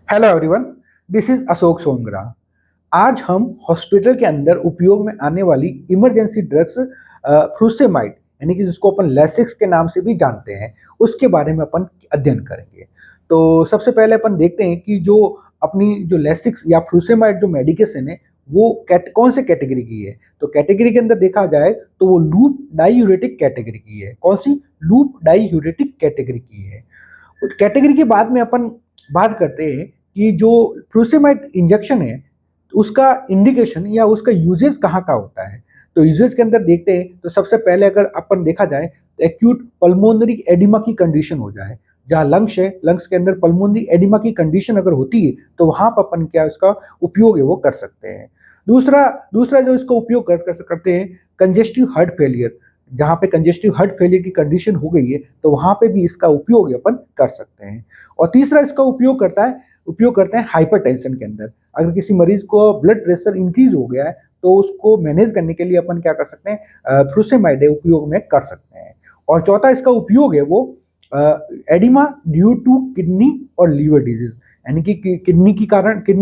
Hello everyone, this is Ashok Songra. आज हम hospital के अंदर उपयोग में आने वाली इमरजेंसी ड्रग्स फ्रूसेमाइड यानी कि जिसको अपन लेसिक्स के नाम से भी जानते हैं, उसके बारे में अपन अध्ययन करेंगे। तो सबसे पहले अपन देखते हैं कि जो अपनी जो लेसिक्स या फ्रूसेमाइड जो मेडिकेशन है वो कौन से कैटेगरी की है। तो कैटेगरी के अंदर देखा जाए तो वो लूप डाईयूरेटिक कैटेगरी की है। कौन सी? लूप डाईयूरेटिक कैटेगरी की है। कैटेगरी के बाद में अपन बात करते हैं कि जो फ्रूसेमाइड इंजेक्शन है उसका इंडिकेशन या उसका यूजेस कहाँ का होता है। तो यूजेस के अंदर देखते हैं तो सबसे पहले अगर अपन देखा जाए तो एक्यूट पल्मोनरी एडिमा की कंडीशन हो जाए, जहाँ लंग्स है, लंग्स के अंदर पल्मोनरी एडिमा की कंडीशन अगर होती है तो वहाँ पर अपन क्या उसका उपयोग है वो कर सकते हैं। दूसरा दूसरा जो इसका उपयोग करते हैं कंजेस्टिव हार्ट फेलियर, जहाँ पे कंजेस्टिव हार्ट फेलियर की कंडीशन हो गई है तो वहाँ पे भी इसका उपयोग अपन कर सकते हैं। और तीसरा इसका उपयोग करते हैं हाइपरटेंशन के अंदर। अगर किसी मरीज को ब्लड प्रेशर इंक्रीज हो गया है तो उसको मैनेज करने के लिए अपन क्या कर सकते हैं, फ्रूसेमाइड उपयोग में कर सकते हैं। और चौथा इसका उपयोग है वो एडिमा ड्यू टू किडनी और लीवर डिजीज, यानी कि किडनी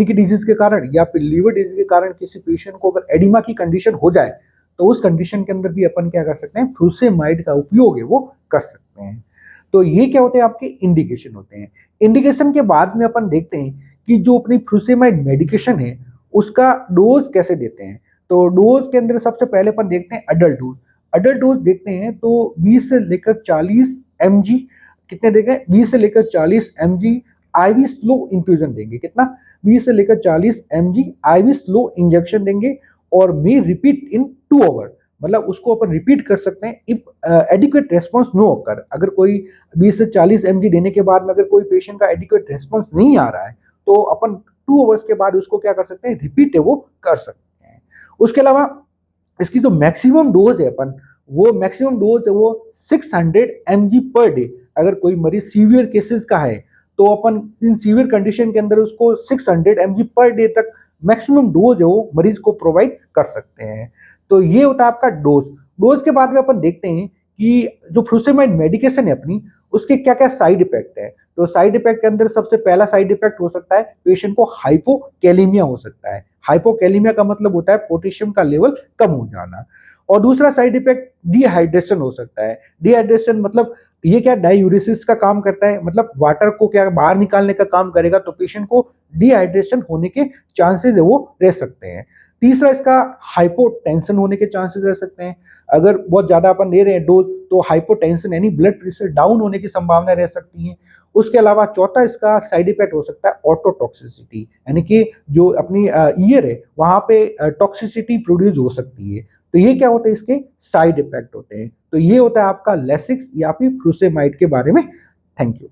की डिजीज के कारण या फिर लीवर डिजीज के कारण किसी पेशेंट को अगर एडिमा की कंडीशन हो जाए तो उस कंडीशन के अंदर भी अपन क्या कर सकते हैं, फ्रूसेमाइड का उपयोग है वो कर सकते हैं। तो ये क्या होते हैं, आपके इंडिकेशन होते हैं। इंडिकेशन के बाद में अपन देखते हैं कि जो अपनी फ्रूसेमाइड मेडिकेशन है उसका डोज कैसे देते हैं। तो डोज के अंदर सबसे पहले अपन देखते हैं अडल्ट डोज। अडल्ट डोज देखते हैं तो 20 से लेकर 40 एम जी, कितने देंगे, 20 से लेकर 40 M G IV slow infusion देंगे। कितना? 20 से लेकर 40 M G IV slow injection देंगे और मे रिपीट इन 2 आवर। मतलब उसको अपन रिपीट कर सकते हैं इफ एडिक्वेट रेस्पॉन्स नो अकर। अगर कोई 20 से 40 एम देने के बाद में अगर कोई पेशेंट का एडिक्वेट रेस्पॉन्स नहीं आ रहा है तो अपन 2 आवर्स के बाद उसको क्या कर सकते हैं, रिपीट है वो कर सकते हैं। उसके अलावा इसकी जो मैक्सिमम डोज है अपन, वो मैक्सिमम डोज है वो 600 एम पर डे। अगर कोई मरीज सीवियर केसेस का है तो अपन इन सीवियर कंडीशन के अंदर उसको 600 एम पर डे तक मैक्सिमम डोज है वो मरीज को प्रोवाइड कर सकते हैं। तो ये होता है आपका डोज। डोज के बाद में अपन देखते हैं कि जो फ्रूसेमाइड मेडिकेशन है अपनी, उसके क्या क्या साइड इफेक्ट है। तो साइड इफेक्ट के अंदर सबसे पहला साइड इफेक्ट हो सकता है पेशेंट को हाइपोकैलेमिया हो सकता है। हाइपोकैलेमिया का मतलब होता है पोटेशियम का लेवल कम हो जाना। और दूसरा साइड इफेक्ट डिहाइड्रेशन हो सकता है। डिहाइड्रेशन मतलब ये क्या डायूरेसिस का काम करता है, मतलब वाटर को क्या बाहर निकालने का काम करेगा, तो पेशेंट को डिहाइड्रेशन होने के चांसेस है वो रह सकते हैं। तीसरा इसका हाइपोटेंशन होने के चांसेस रह सकते हैं। अगर बहुत ज्यादा अपन दे रहे हैं डोज तो हाइपोटेंशन यानी ब्लड प्रेशर डाउन होने की संभावना रह सकती है। उसके अलावा चौथा इसका साइड इफेक्ट हो सकता है ऑटोटॉक्सिसिटी, यानी कि जो अपनी ईयर है वहां पे टॉक्सिसिटी प्रोड्यूस हो सकती है। तो ये क्या होते हैं, इसके साइड इफेक्ट होते हैं। तो ये होता है आपका लेसिक्स या फिर फ्रूसेमाइड के बारे में। Thank you.